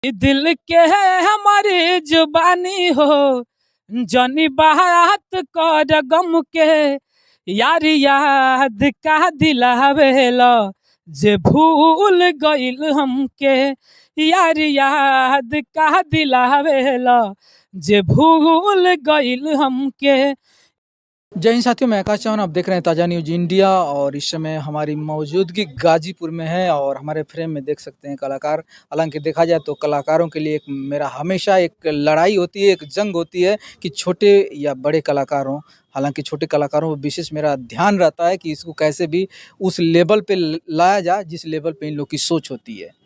दिल के है हमारी जुबानी हो, जनी बात कर गम के, यार याद का दिलावेला जे भूल गइल हमके, यार याद का दिलावेला जे भूल गइल हमके। जय हिंद साथियों, मैं आकाश चौहान। आप देख रहे हैं ताज़ा न्यूज इंडिया और इस समय हमारी मौजूदगी गाजीपुर में है और हमारे फ्रेम में देख सकते हैं कलाकार। हालांकि देखा जाए तो कलाकारों के लिए एक मेरा हमेशा एक लड़ाई होती है, एक जंग होती है कि छोटे या बड़े कलाकार हों। हालांकि छोटे कलाकारों पर विशेष मेरा ध्यान रहता है कि इसको कैसे भी उस लेवल पे लाया जाए जिस लेवल पे इन लोग की सोच होती है।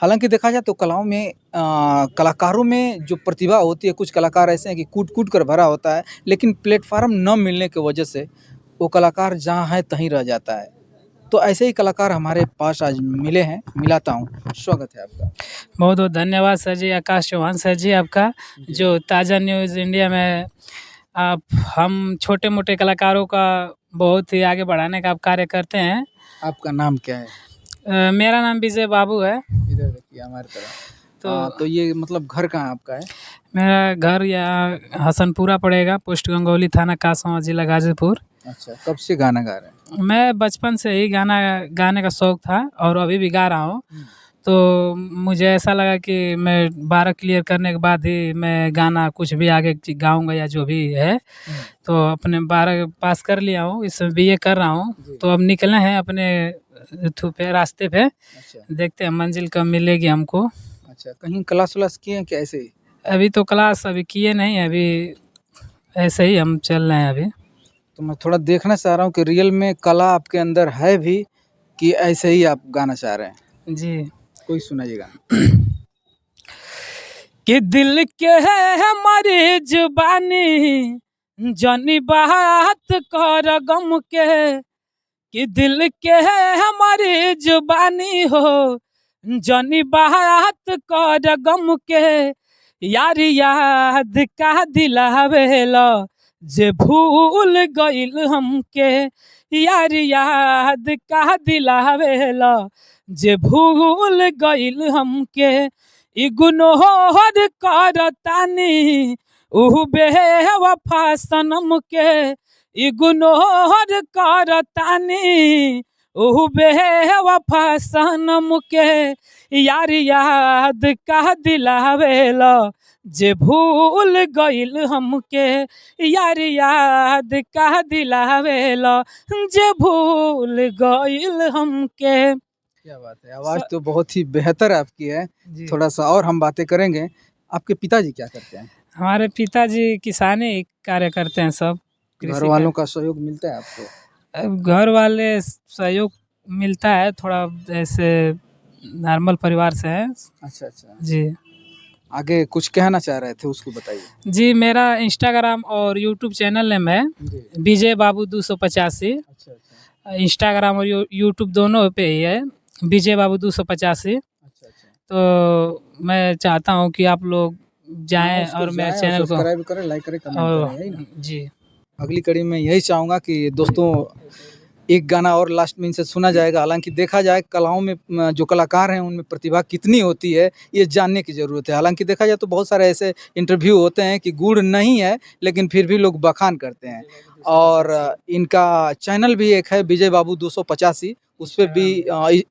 हालांकि देखा जाए तो कलाओं में कलाकारों में जो प्रतिभा होती है, कुछ कलाकार ऐसे हैं कि कूट कूट कर भरा होता है, लेकिन प्लेटफार्म न मिलने की वजह से वो कलाकार जहाँ है तहीं रह जाता है। तो ऐसे ही कलाकार हमारे पास आज मिले हैं, मिलाता हूँ। स्वागत है आपका। बहुत बहुत धन्यवाद सर जी, आकाश चौहान सर जी आपका, जो ताज़ा न्यूज़ इंडिया में आप हम छोटे मोटे कलाकारों का बहुत ही आगे बढ़ाने का आप कार्य करते हैं। आपका नाम क्या है? मेरा नाम विजय बाबू है। इधर देखिए हमारी तरफ। तो ये मतलब घर कहाँ आपका है? मेरा घर यहाँ हसनपुरा पड़ेगा, पोस्ट गंगौली, थाना कासवा, जिला गाजीपुर। अच्छा, कब से गाना गा रहे हैं? मैं बचपन से ही गाना गाने का शौक था और अभी भी गा रहा हूँ। तो मुझे ऐसा लगा कि मैं 12 क्लियर करने के बाद ही मैं गाना कुछ भी आगे गाऊंगा या जो भी है। तो अपने 12 पास कर लिया हूँ, इसमें बीए कर रहा हूँ। तो अब निकले हैं अपने पे रास्ते पे। अच्छा, देखते हैं मंजिल कब मिलेगी हमको। अच्छा, कहीं क्लास व्लास किए हैं क्या ऐसे ही? अभी तो क्लास अभी किए नहीं, अभी ऐसे ही हम चल रहे हैं अभी। तो मैं थोड़ा देखना चाह रहा हूँ कि रियल में कला आपके अंदर है भी कि ऐसे ही आप गाना चाह रहे हैं। जी, कोई सुनाइएगा। कि दिल के है हमारी जुबानी, जनी बात कर गम के, कि दिल के है हमारी जुबानी हो, जनी बात कर गम के, यार याद का दिलावेला जे भूल गइल हमके, यार याद का दिलावेला जे भूल गइल हमके। इग्नोर करतानी उ बेवफा सनम के, इग्नोर करतानी उ बेवफा सनम के, यार याद का दिलावेला जे भूल गइल हमके, यार याद का दिलावेला जे भूल गइल हमके। क्या बात है, आवाज़ तो बहुत ही बेहतर आपकी है। थोड़ा सा और हम बातें करेंगे। आपके पिताजी क्या करते हैं? हमारे पिताजी किसानी कार्य करते हैं सब। घर वालों का सहयोग मिलता है आपको? घर वाले सहयोग मिलता है, थोड़ा ऐसे नॉर्मल परिवार से है। अच्छा अच्छा जी, आगे कुछ कहना चाह रहे थे उसको बताइए। जी मेरा इंस्टाग्राम और यूट्यूब चैनल नेम है विजय बाबू 285। अच्छा अच्छा इंस्टाग्राम और यूट्यूब दोनों पे ही है विजय बाबू 285। अच्छा अच्छा। तो मैं चाहता हूँ कि आप लोग जाएं और मेरे चैनल को सब्सक्राइब करें, लाइक करें, कमेंट करें, यही ना? जी, अगली कड़ी में यही चाहूँगा कि दोस्तों एक गाना और लास्ट में इनसे सुना जाएगा। हालांकि देखा जाए कलाओं में जो कलाकार हैं उनमें प्रतिभा कितनी होती है ये जानने की ज़रूरत है। हालांकि देखा जाए तो बहुत सारे ऐसे इंटरव्यू होते हैं कि गुण नहीं है लेकिन फिर भी लोग बखान करते हैं। और इनका चैनल भी एक है विजय बाबू 285, उस पर भी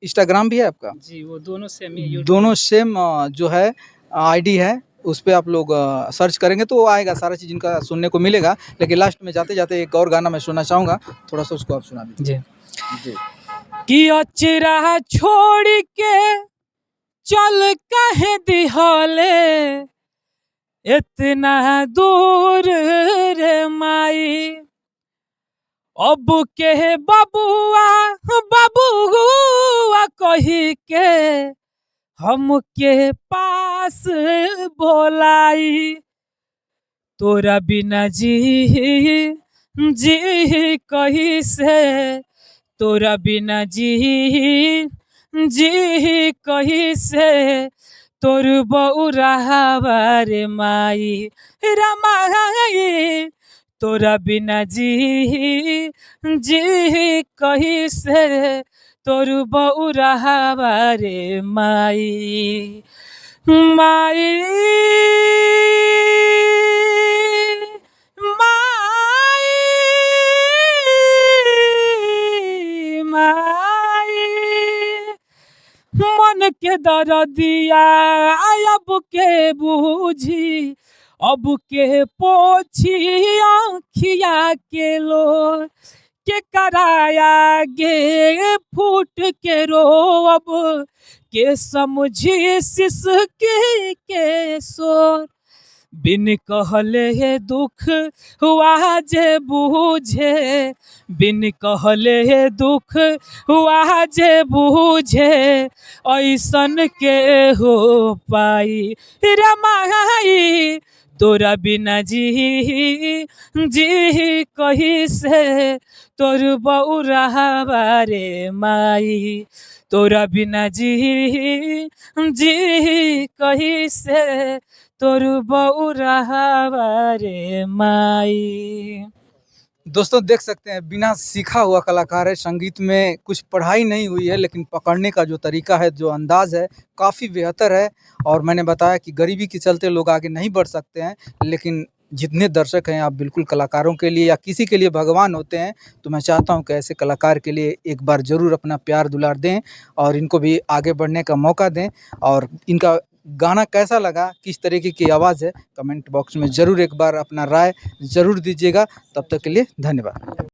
इंस्टाग्राम भी है आपका? जी वो दोनों सेम ही, दोनों सेम जो है आईडी है, उस पर आप लोग सर्च करेंगे तो आएगा, सारा चीज़ इनका सुनने को मिलेगा। लेकिन लास्ट में जाते जाते एक और गाना मैं सुनना चाहूँगा, थोड़ा सा उसको आप सुना दीजिए। जी कि अचरा छोड़ के चल कहे दिहले इतना दूर रे माई, अब के बबुआ बबुआ कही के हम के पास बोलाई, तोरा बिना जी जी कही से, तोरा बिना जी जी कही से, तोर बउरावा रे माई रमाई, तोरा बिना जी जी कही से, तोर बउरावा रे माई। माई माई माई मन के दर्दिया अब के बूझी, अब के पोछी आँखिया के लो, के कराया गे फूट के रो, अब के समझी सिसकी के शोर। बिन कहले दुख हुआ जे बूझे, बिन कहले दुख हुआ जे बूझे, ऐसन के हो पाई रे माई, तोरा बिना जी कही से, तोर बउरावा रे माई, तोरा बिना जी कही से, तोर बउरावा रे माई। दोस्तों देख सकते हैं बिना सीखा हुआ कलाकार है, संगीत में कुछ पढ़ाई नहीं हुई है, लेकिन पकड़ने का जो तरीका है, जो अंदाज़ है, काफ़ी बेहतर है। और मैंने बताया कि गरीबी के चलते लोग आगे नहीं बढ़ सकते हैं, लेकिन जितने दर्शक हैं आप बिल्कुल कलाकारों के लिए या किसी के लिए भगवान होते हैं। तो मैं चाहता हूं कि ऐसे कलाकार के लिए एक बार ज़रूर अपना प्यार दुलार दें और इनको भी आगे बढ़ने का मौका दें। और इनका गाना कैसा लगा, किस तरीके की आवाज़ है, कमेंट बॉक्स में ज़रूर एक बार अपना राय ज़रूर दीजिएगा। तब तक के लिए धन्यवाद।